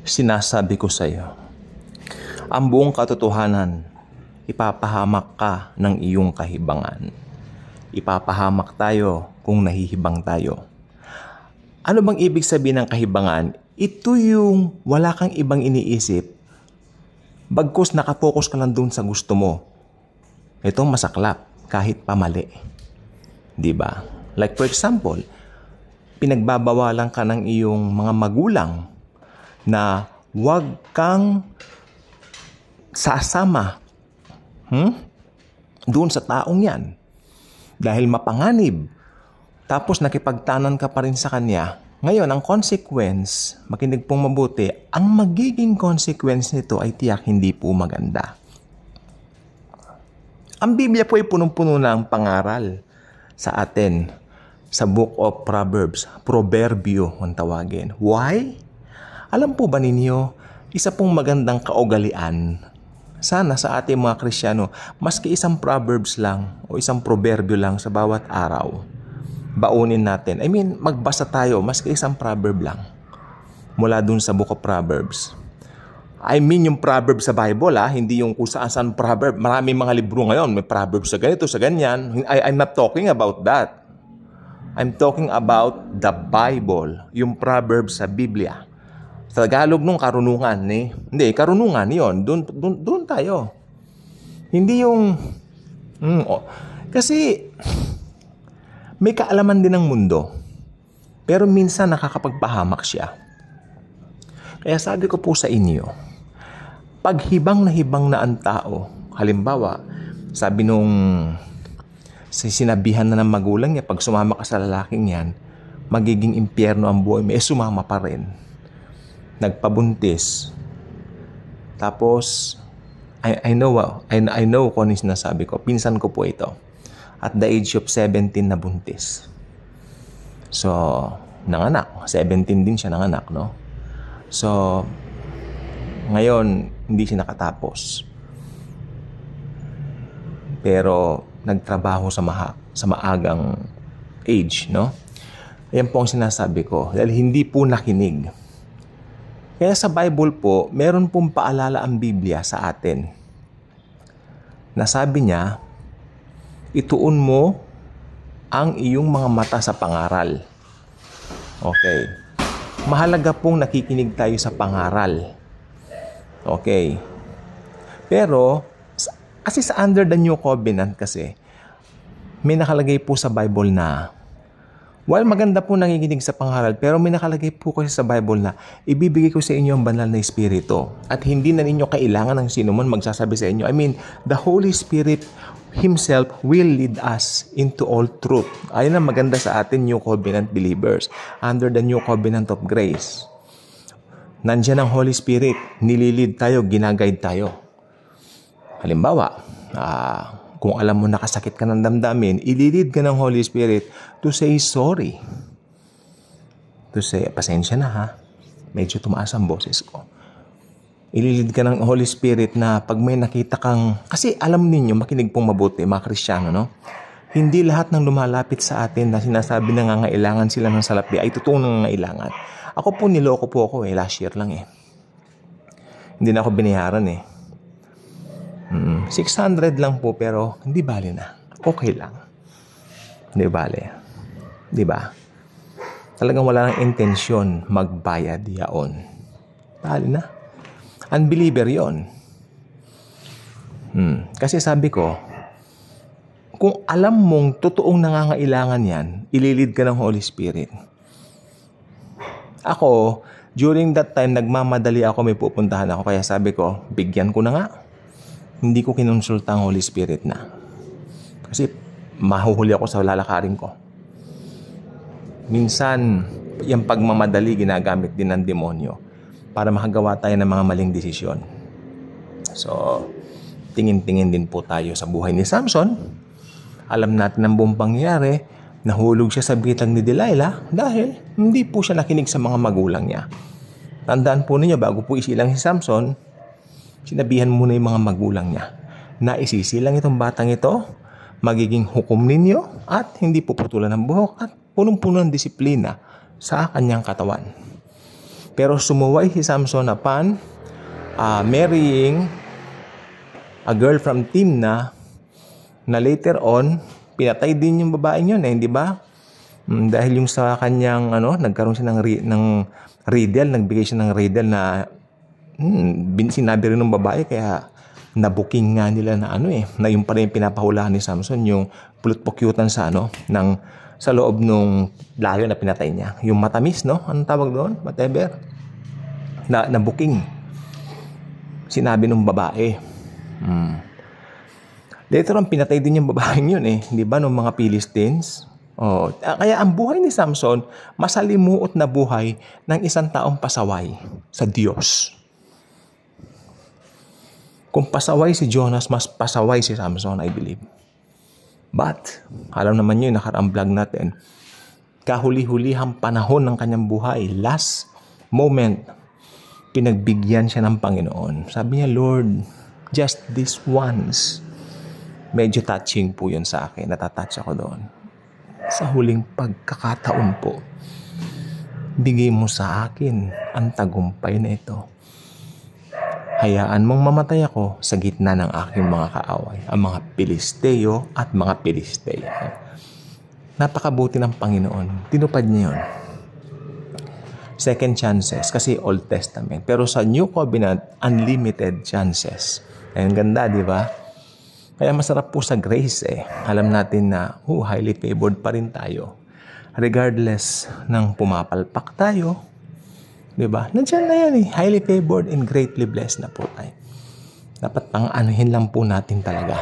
Sinasabi ko sa iyo, ang buong katotohanan, ipapahamak ka ng iyong kahibangan. Ipapahamak tayo kung nahihibang tayo. Ano bang ibig sabihin ng kahibangan? Ito yung wala kang ibang iniisip, bagkus nakapokus ka lang dun sa gusto mo. Ito masaklap, kahit pamali. Diba? Like for example, pinagbabawalan ka ng iyong mga magulang na huwag kang sasama doon sa taong yan dahil mapanganib. Tapos nakipagtanan ka pa rin sa kanya. Ngayon, ang consequence, makinig pong mabuti, ang magiging consequence nito ay tiyak hindi po maganda. Ang Biblia po ay punong-puno na ang pangaral sa atin sa Book of Proverbs. Proverbio ang tawagin. Why? Alam po ba ninyo, isa pong magandang kaugalian sana sa ating mga Kristiyano, maski isang Proverbs lang o isang proverbio lang sa bawat araw, baunin natin. Magbasa tayo, maski isang proverb lang mula dun sa Book of Proverbs. Yung proverb sa Bible, hindi yung kung saan proverb. Maraming mga libro ngayon, may proverb sa ganito, sa ganyan. I'm not talking about that. I'm talking about the Bible, yung proverb sa Biblia. Sa Tagalog nung karunungan, Hindi, karunungan yon. Doon tayo. Hindi yung... Kasi may kaalaman din ng mundo. Pero minsan nakakapagpahamak siya. Kaya sabi ko po sa inyo, pag hibang na ang tao, halimbawa, sabi nung sinabihan na ng magulang niya, pag sumama ka sa lalaking yan, magiging impyerno ang buhay mo, sumama pa rin. Nagpabuntis. Tapos, I know kung ano yung sinasabi ko. Pinsan ko po ito. At the age of 17 na buntis. So, nanganak. 17 din siya nanganak, no? So, ngayon, hindi siya nakatapos. Pero, nagtrabaho sa maagang age, no? Ayan po ang sinasabi ko. Dahil hindi po nakinig. Kaya sa Bible po, meron pong paalala ang Biblia sa atin. Nasabi niya, ituon mo ang iyong mga mata sa pangaral. Okay. Mahalaga pong nakikinig tayo sa pangaral. Okay. Pero, kasi sa under the New Covenant kasi, may nakalagay po sa Bible na, while maganda po nakikinig sa pangaral, pero may nakalagay po kasi sa Bible na ibibigay ko sa inyo ang banal na Espiritu. At hindi na ninyo kailangan ng sino man magsasabi sa inyo. The Holy Spirit Himself will lead us into all truth. Ayun ang maganda sa atin, New Covenant believers, under the New Covenant of Grace. Nandiyan ang Holy Spirit, nililid tayo, ginaguide tayo. Halimbawa, kung alam mo nakasakit ka ng damdamin, ililid ka ng Holy Spirit to say sorry. To say, pasensya na ha. Medyo tumaas ang boses ko. Ililid ka ng Holy Spirit na pag may nakita kang... Kasi alam ninyo, makinig pong mabuti, mga Kristiyano, no? Hindi lahat ng lumalapit sa atin na sinasabi na nangangailangan sila ng salapi ay totoong nangangailangan. Ako po, niloko po ako last year lang Hindi na ako binayaran 600 lang po pero hindi bale na. Okay lang. Hindi bale. Di ba? Talagang wala nang intensyon magbayad yaon. Bale na. Unbeliever yon. Kasi sabi ko, kung alam mong totoong nangangailangan yan, ililid ka ng Holy Spirit. Ako, during that time, nagmamadali ako, may pupuntahan ako. Kaya sabi ko, bigyan ko na nga. Hindi ko kinonsulta ang Holy Spirit na. Kasi mahuhuli ako sa lalakarin ko. Minsan, yung pagmamadali ginagamit din ng demonyo para makagawa tayo ng mga maling desisyon. So, tingin-tingin din po tayo sa buhay ni Samson. Alam natin ang buong pangyayari. Nahulog siya sa bitag ni Delilah dahil hindi po siya nakinig sa mga magulang niya. Tandaan po ninyo, bago po isilang si Samson, sinabihan muna yung mga magulang niya na isisilang itong batang ito, magiging hukom ninyo at hindi puputulan ng buhok at punong-puno ng disiplina sa kanyang katawan. Pero sumuway si Samson upon marrying a girl from Timna na later on, pinatay din yung babaeng yun hindi ba? Dahil yung sa kanyang, nagkaroon siya ng riddle, nagbigay siya ng riddle na sinabi rin ng babae, kaya nabuking nga nila na na yung pala yung pinapahulaan ni Samson, yung pulot-pukyutan sa sa loob nung layo na pinatay niya. Yung matamis, anong tawag doon? Whatever. Na booking. Sinabi ng babae. Later on, pinatay din yung babaeng yun Di ba? Nung mga Philistines. Kaya ang buhay ni Samson, masalimuot na buhay ng isang taong pasaway sa Diyos. Kung pasaway si Jonas, mas pasaway si Samson, I believe. But, alam naman nyo yung nakaraang vlog natin, kahuli-hulihang panahon ng kanyang buhay, last moment, pinagbigyan siya ng Panginoon. Sabi niya, Lord, just this once. Medyo touching po yun sa akin. Natatouch ako doon. Sa huling pagkakataon po, bigay mo sa akin ang tagumpay na ito. Hayaan mong mamatay ako sa gitna ng aking mga kaaway, ang mga Pilisteo at mga Pilistea. Napakabuti ng Panginoon. Tinupad niya yun. Second chances, kasi Old Testament. Pero sa New Covenant, unlimited chances. Ang ganda, di ba? Kaya masarap po sa grace Alam natin na highly favored pa rin tayo. Regardless ng pumapalpak tayo, di ba? Nandiyan na yan highly favored and greatly blessed na po tayo. Dapat pang-anuhin lang po natin talaga.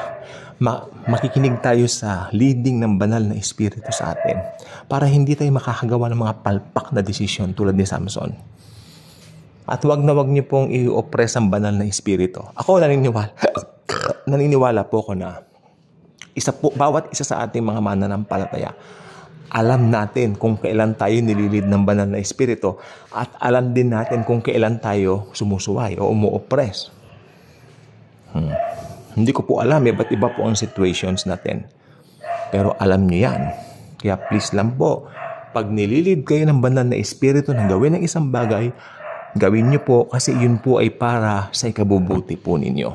Makikinig tayo sa leading ng banal na espiritu sa atin para hindi tayo makakagawa ng mga palpak na desisyon tulad ni Samson. At wag niyo pong i-oppress ang banal na espiritu. Ako naniniwala po ako na bawat isa sa ating mga mananampalataya, alam natin kung kailan tayo nililid ng banal na espiritu at alam din natin kung kailan tayo sumusuway o umu-oppress. Hindi ko po alam, ba't iba po ang situations natin. Pero alam nyo yan. Kaya please lang po, pag nililid kayo ng banal na espiritu na gawin ng isang bagay, gawin nyo po kasi yun po ay para sa ikabubuti po ninyo.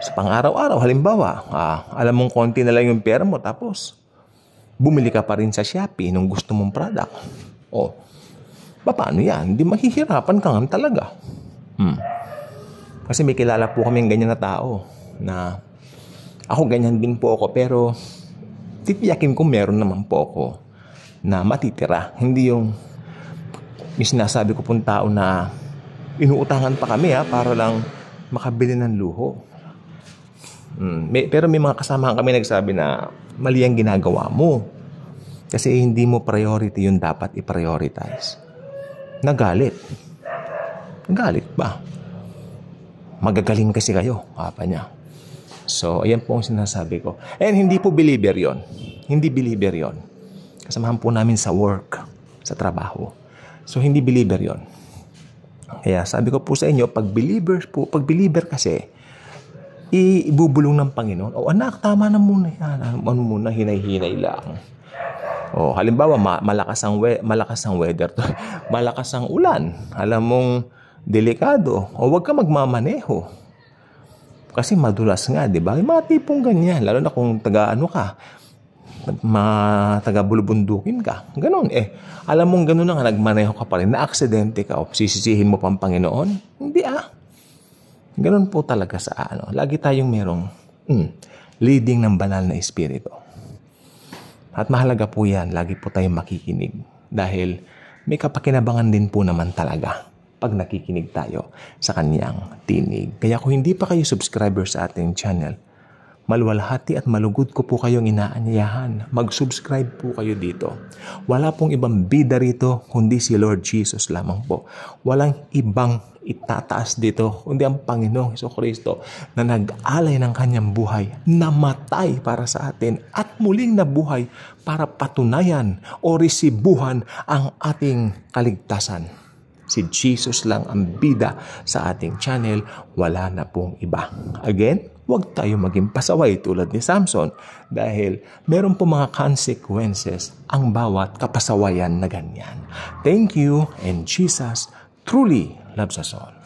Sa pang-araw-araw, halimbawa, alam mong konti na lang yung pera mo, tapos bumili ka pa rin sa Shopee nung gusto mong product. Paano yan? Hindi mahihirapan ka nga talaga. Kasi may kilala po kaming ganyan na tao na ako ganyan din po ako, pero titiyakin ko meron naman po ako na matitira. Hindi yung may sinasabi ko pong tao na inuutangan pa kami para lang makabili ng luho. Pero may mga kasamahan kami nagsabi na mali ang ginagawa mo. Kasi hindi mo priority yung dapat i-prioritize. Nagalit ba? Magagaling kasi kayo, papa niya. So, ayan po ang sinasabi ko. And hindi po believer yon. Hindi believer yon. Kasamahan po namin sa work, sa trabaho. So, hindi believer yon. Kaya sabi ko po sa inyo, pag believer kasi, ibubulong ng Panginoon. Anak, tama na muna yan. Hinay-hinay lang. Halimbawa, malakas ang weather. Malakas ang ulan. Alam mong delikado. Huwag ka magmamaneho. Kasi madulas nga, di ba? Yung mga tipong ganyan. Lalo na kung taga-bulubundukin ka. Ganon Alam mong ganon na nga, nagmaneho ka pa rin. Na-aksidente ka. Sisisihin mo pang Panginoon? Hindi Ganon po talaga sa Lagi tayong merong leading ng banal na espiritu. At mahalaga po yan. Lagi po tayong makikinig. Dahil may kapakinabangan din po naman talaga pag nakikinig tayo sa kanyang tinig. Kaya kung hindi pa kayo subscriber sa ating channel, maluwalhati at malugod ko po kayong inaanyayahan. Mag-subscribe po kayo dito. Wala pong ibang bida rito, kundi si Lord Jesus lamang po. Walang ibang itataas dito, kundi ang Panginoong Jesucristo na nag-alay ng kanyang buhay, namatay para sa atin at muling nabuhay para patunayan o resibuhan ang ating kaligtasan. Si Jesus lang ang bida sa ating channel, wala na pong iba. Again, huwag tayo maging pasaway tulad ni Samson dahil meron po mga consequences ang bawat kapasawayan na ganyan. Thank you, and Jesus truly loves us all.